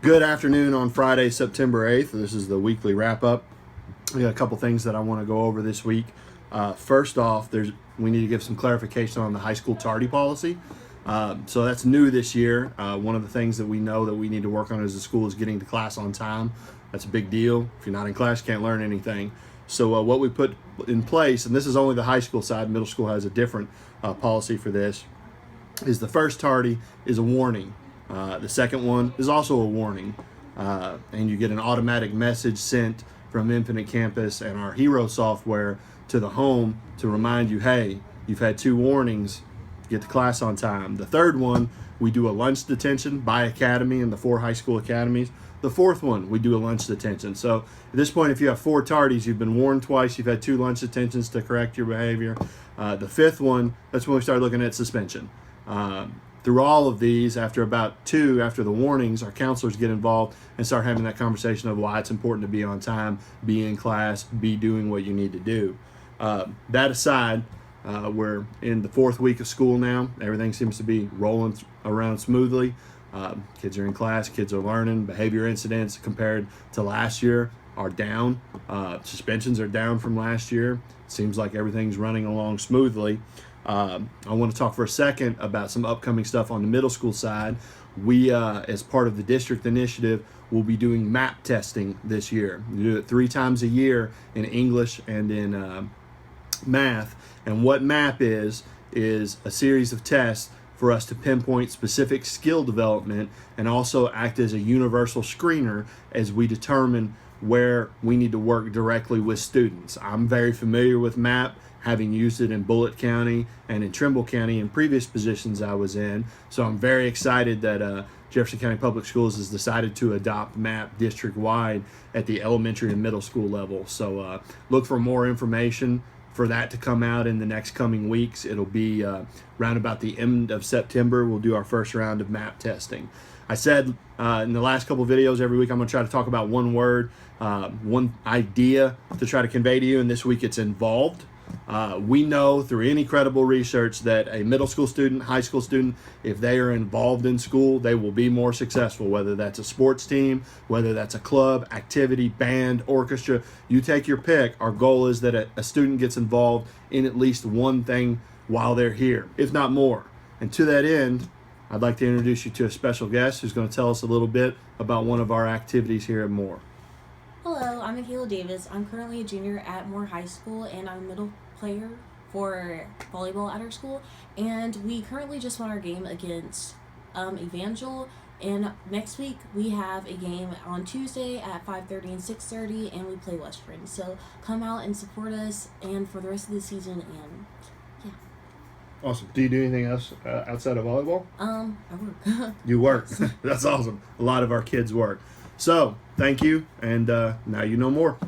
Good afternoon on Friday, September 8th. This is the weekly wrap-up. We got a couple things that I want to go over this week. First off, we need to give some clarification on the high school tardy policy. So that's new this year. One of the things that we know that we need to work on as a school is getting to class on time. That's a big deal. If you're not in class, you can't learn anything. So what we put in place, and this is only the high school side, middle school has a different policy for this, is the first tardy is a warning. The second one is also a warning, and you get an automatic message sent from Infinite Campus and our Hero software to the home to remind you, hey, you've had 2 warnings, get to class on time. The third one, we do a lunch detention by academy in the 4 high school academies. The fourth one, we do a lunch detention. So at this point, if you have 4 tardies, you've been warned twice, you've had 2 lunch detentions to correct your behavior. The fifth one, that's when we start looking at suspension. Through all of these, after the warnings, our counselors get involved and start having that conversation of why it's important to be on time, be in class, be doing what you need to do. That aside, we're in the 4th week of school now. Everything seems to be rolling around smoothly. Kids are in class, kids are learning. Behavior incidents compared to last year are down. Suspensions are down from last year. Seems like everything's running along smoothly. I want to talk for a second about some upcoming stuff on the middle school side. We, as part of the district initiative, will be doing MAP testing this year. We do it 3 times a year in English and in math. And what MAP is a series of tests for us to pinpoint specific skill development and also act as a universal screener as we determine where we need to work directly with students. I'm very familiar with MAP, having used it in Bullitt County and in Trimble County in previous positions I was in. So I'm very excited that Jefferson County Public Schools has decided to adopt MAP district-wide at the elementary and middle school level. So look for more information for that to come out in the next coming weeks. It'll be around about the end of September. We'll do our first round of MAP testing. I said in the last couple videos, every week I'm going to try to talk about one word, one idea to try to convey to you, and this week it's involved. We know through any credible research that a middle school student, high school student, if they are involved in school, they will be more successful, whether that's a sports team, whether that's a club, activity, band, orchestra, you take your pick. Our goal is that a student gets involved in at least one thing while they're here, if not more. And to that end, I'd like to introduce you to a special guest who's going to tell us a little bit about one of our activities here at Moore. Hello, I'm Michaela Davis. I'm currently a junior at Moore High School, and I'm a middle player for volleyball at our school. And we currently just won our game against Evangel. And next week we have a game on Tuesday at 5:30 and 6:30, and we play Western. So come out and support us, and for the rest of the season. And yeah. Awesome. Do you do anything else outside of volleyball? I work. You work. That's awesome. A lot of our kids work. So, thank you, and now you know more.